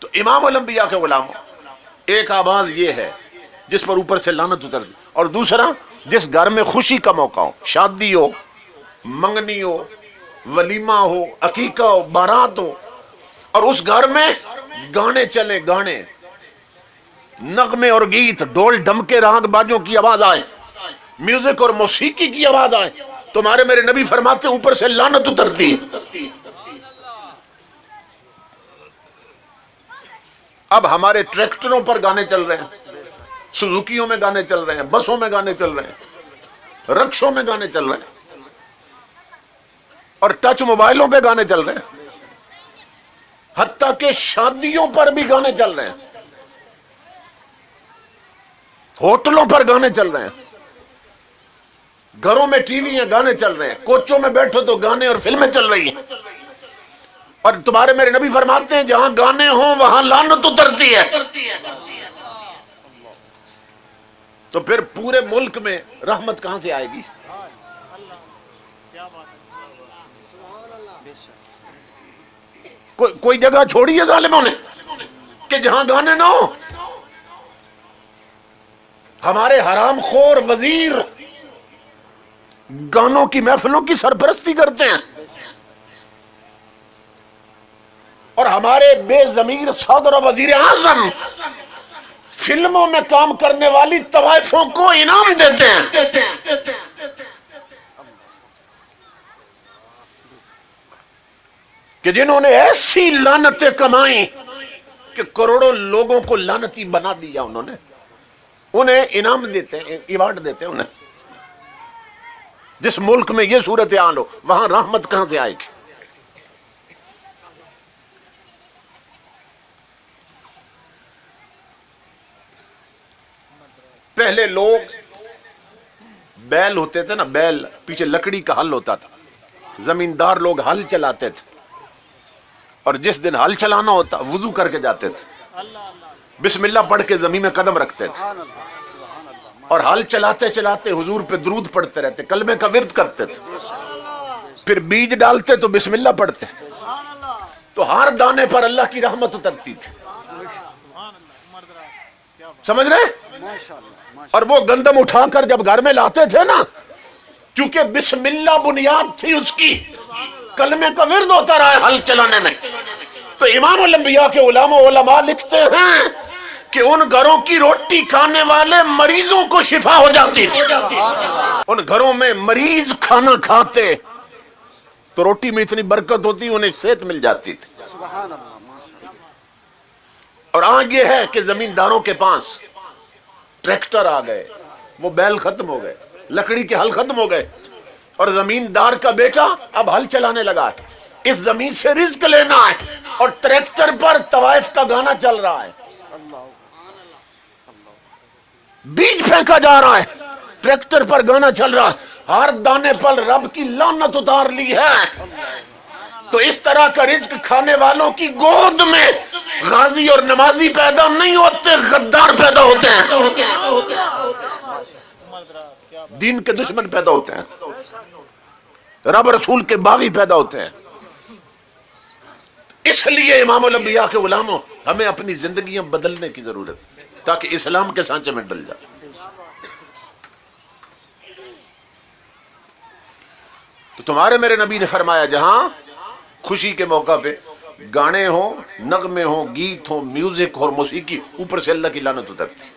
تو امام الانبیاء کے غلاموں، ایک آواز یہ ہے جس پر اوپر سے لعنت اترتی، اور دوسرا جس گھر میں خوشی کا موقع ہو، شادی ہو، منگنی ہو، ولیمہ ہو، عقیقہ ہو، بارات ہو، اور اس گھر میں گانے چلے، گانے، نغمے اور گیت، ڈول ڈمکے راگ باجوں کی آواز آئے، میوزک اور موسیقی کی آواز آئے، تمہارے میرے نبی فرماتے ہیں اوپر سے لعنت اترتی ہے۔ اب ہمارے ٹریکٹروں پر گانے چل رہے ہیں، سوزوکیوں میں گانے چل رہے ہیں، بسوں میں گانے چل رہے ہیں، رکشوں میں گانے چل رہے ہیں، اور ٹچ موبائلوں پہ گانے چل رہے ہیں، حتیٰ کہ شادیوں پر بھی گانے چل رہے ہیں، ہوٹلوں پر گانے چل رہے ہیں، گھروں میں ٹی وی ہیں، گانے چل رہے ہیں، کوچوں میں بیٹھو تو گانے اور فلمیں چل رہی ہیں، اور تمہارے میرے نبی فرماتے ہیں جہاں گانے ہوں وہاں لعنت اترتی ہے۔ تو پھر پورے ملک میں رحمت کہاں سے آئے گی؟ کوئی جگہ چھوڑی ہے ظالموں نے کہ جہاں گانے نہ ہو؟ ہمارے حرام خور وزیر گانوں کی محفلوں کی سرپرستی کرتے ہیں، اور ہمارے بے ضمیر صدر و وزیر اعظم فلموں میں کام کرنے والی طوائفوں کو انعام دیتے ہیں۔ کہ جنہوں نے ایسی لعنتیں کمائیں کہ کروڑوں لوگوں کو لعنتی بنا دیا، انہیں انعام دیتے ہیں، ایوارڈ دیتے ہیں انہیں۔ جس ملک میں یہ صورتحال ہو وہاں رحمت کہاں سے آئے گی؟ پہلے لوگ بیل ہوتے تھے نا، بیل پیچھے لکڑی کا ہل ہوتا تھا، زمیندار لوگ ہل چلاتے تھے، اور جس دن ہل چلانا ہوتا وضو کر کے جاتے تھے، بسم اللہ پڑھ کے زمین میں قدم رکھتے تھے، اور ہل چلاتے چلاتے حضور پہ درود پڑھتے رہتے، کلمے کا ورد کرتے تھے، پھر بیج ڈالتے تو بسم اللہ پڑھتے، تو ہر دانے پر اللہ کی رحمت اترتی تھی، سمجھ رہے؟ اور وہ گندم اٹھا کر جب گھر میں لاتے تھے نا، چونکہ بسم اللہ بنیاد تھی اس کی، کلمے کا ورد ہوتا رہا ہے ہل چلانے میں، تو امام الانبیاء کے علماء لکھتے ہیں کہ ان گھروں کی روٹی کھانے والے مریضوں کو شفا ہو جاتی تھی۔ ان گھروں میں مریض کھانا کھاتے تو روٹی میں اتنی برکت ہوتی، انہیں صحت مل جاتی تھی۔ اور آج یہ ہے کہ زمینداروں کے پاس ٹریکٹر آ گئے، وہ بیل ختم ہو گئے، لکڑی کے ہل ختم ہو گئے، اور زمیندار کا بیٹا اب ہل چلانے لگا ہے، اس زمین سے رزق لینا ہے، اور ٹریکٹر پر طوائف کا گانا چل رہا ہے، بیج پھینکا جا رہا ہے، ٹریکٹر پر گانا چل رہا ہے، ہر دانے پر رب کی لعنت اتار لی ہے۔ تو اس طرح کا رزق کھانے والوں کی گود میں غازی اور نمازی پیدا نہیں ہوتے، غدار پیدا ہوتے ہیں، دین کے دشمن پیدا ہوتے ہیں، رب رسول کے باغی پیدا ہوتے ہیں۔ اس لیے امام الانبیاء کے غلاموں، ہمیں اپنی زندگیاں بدلنے کی ضرورت، تاکہ اسلام کے سانچے میں ڈل جائے۔ تو تمہارے میرے نبی نے فرمایا جہاں خوشی کے موقع پہ گانے ہوں، نغمے ہوں، گیت ہوں، میوزک اور موسیقی، اوپر سے اللہ کی لعنت اترتی۔